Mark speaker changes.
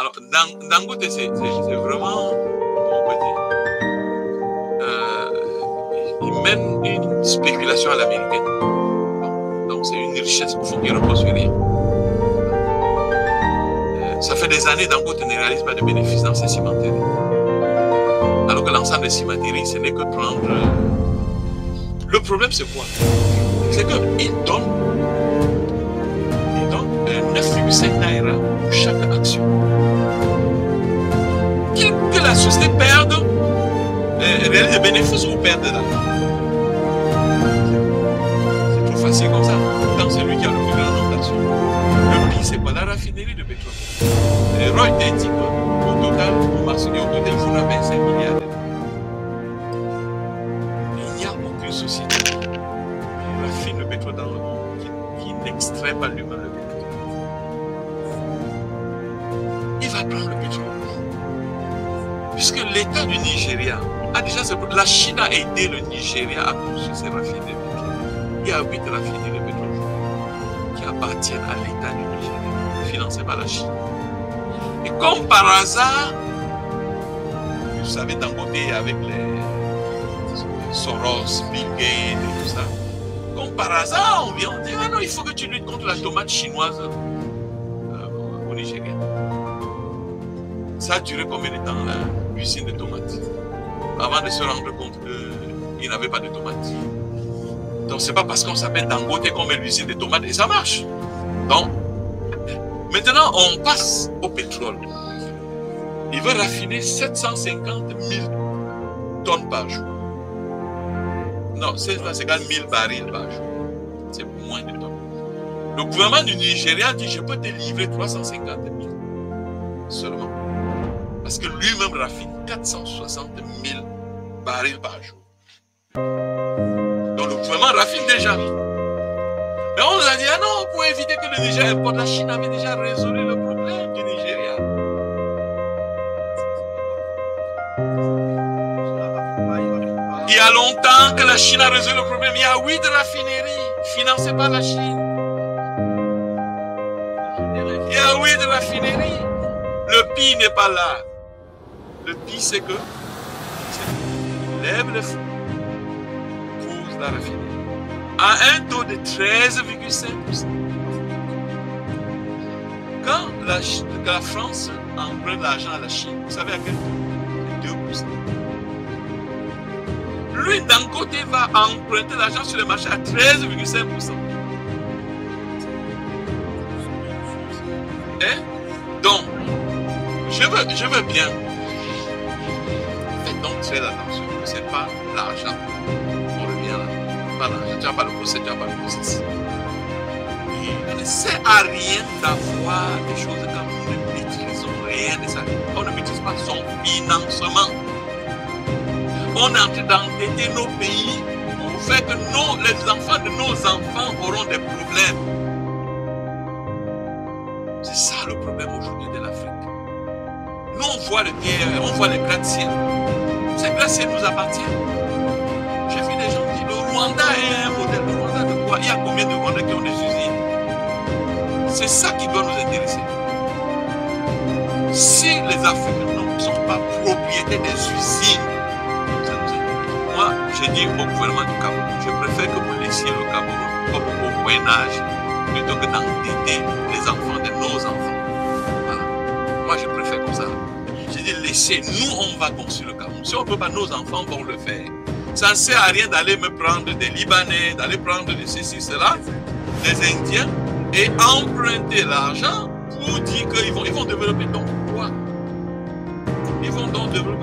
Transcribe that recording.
Speaker 1: Alors, Dangote, c'est vraiment, comment on peut dire, il mène une spéculation à l'américaine. Donc, c'est une richesse profonde qui repose sur rien. Ça fait des années Dangote ne réalise pas de bénéfices dans ses cimenteries. Alors que l'ensemble des cimenteries, ce n'est que prendre... Le problème, c'est quoi? C'est qu'il donne 9,5 naira pour chaque action. Que la société perde, réalise des bénéfices ou perde de l'argent. C'est trop facile comme ça. Dans celui qui a le plus grand nombre d'actions. Le pire, c'est quoi? La raffinerie de pétrole. Reuters dit qu'au total, au marché, au total, il faut 25 milliards d'euros. Il n'y a aucune société qui raffine le pétrole dans le monde qui n'extrait pas lui-même le pétrole. Il va prendre le pétrole. Puisque l'État du Nigeria a déjà... La Chine a aidé le Nigeria à construire ses raffineries de pétrole. Il y a 8 raffineries de pétrole qui appartiennent à l'État du Nigeria, financées par la Chine. Et comme par hasard, vous savez, Dangote avec les Soros, Bill Gates et tout ça, comme par hasard, on vient, on dit, ah non, il faut que tu luttes contre la tomate chinoise au Nigeria. Ça a duré combien de temps, l'usine de tomates, avant de se rendre compte qu'il n'avait pas de tomates. Donc, c'est pas parce qu'on s'appelle Dangote qu'on met l'usine de tomates et ça marche. Donc, maintenant, on passe au pétrole. Il veut raffiner 750 000 tonnes par jour. Non, 750 000 barils par jour. C'est moins de tonnes. Le gouvernement du Nigeria dit, je peux te livrer 350 000 seulement. Parce que lui-même raffine 460 000 barils par jour. Donc le gouvernement raffine déjà. Mais on nous a dit, ah non, pour éviter que le Nigeria importe, la Chine avait déjà résolu le problème du Nigeria. Il y a longtemps que la Chine a résolu le problème. Il y a 8 raffineries financées par la Chine. Il y a 8 raffineries. Le pire n'est pas là. Le pire, c'est que lève le feu, pose la raffinerie à un taux de 13,5%. Quand la France emprunte l'argent à la Chine, vous savez à quel taux? 2%. Lui, d'un côté, va emprunter l'argent sur le marché à 13,5%. Hein? Donc, je veux bien. Faites donc très attention. Ce n'est pas l'argent. On revient là. Pas l'argent. Tu n'as pas le procès, tu n'as pas le processus. Il ne sert à rien d'avoir des choses comme nous ne maîtrisons rien de ça. On ne maîtrise pas son financement. On est en train d'endetter nos pays pour faire que les enfants de nos enfants auront des problèmes. C'est ça le problème aujourd'hui de l'Afrique. Nous, on voit le terre, on voit les gratte-ciel. Ces gratte-ciel nous appartiennent. J'ai vu des gens qui disent le Rwanda est un modèle. Le Rwanda de quoi? Il y a combien de Rwandais qui ont des usines? C'est ça qui doit nous intéresser. Si les Africains ne sont pas propriétaires des usines, ça nous intéresse. Moi, j'ai dit au gouvernement du Cameroun, je préfère que vous laissiez le Cameroun comme au Moyen Âge, plutôt que d'endetter les enfants de nos enfants. Voilà. Moi, je préfère comme ça. J'ai dit, laissez, nous, on va construire le Cameroun. Si on ne peut pas, nos enfants vont le faire. Ça ne sert à rien d'aller me prendre des Libanais, d'aller prendre de ceci, cela, des Indiens, et emprunter l'argent pour dire qu'ils vont développer donc quoi? Ils vont donc développer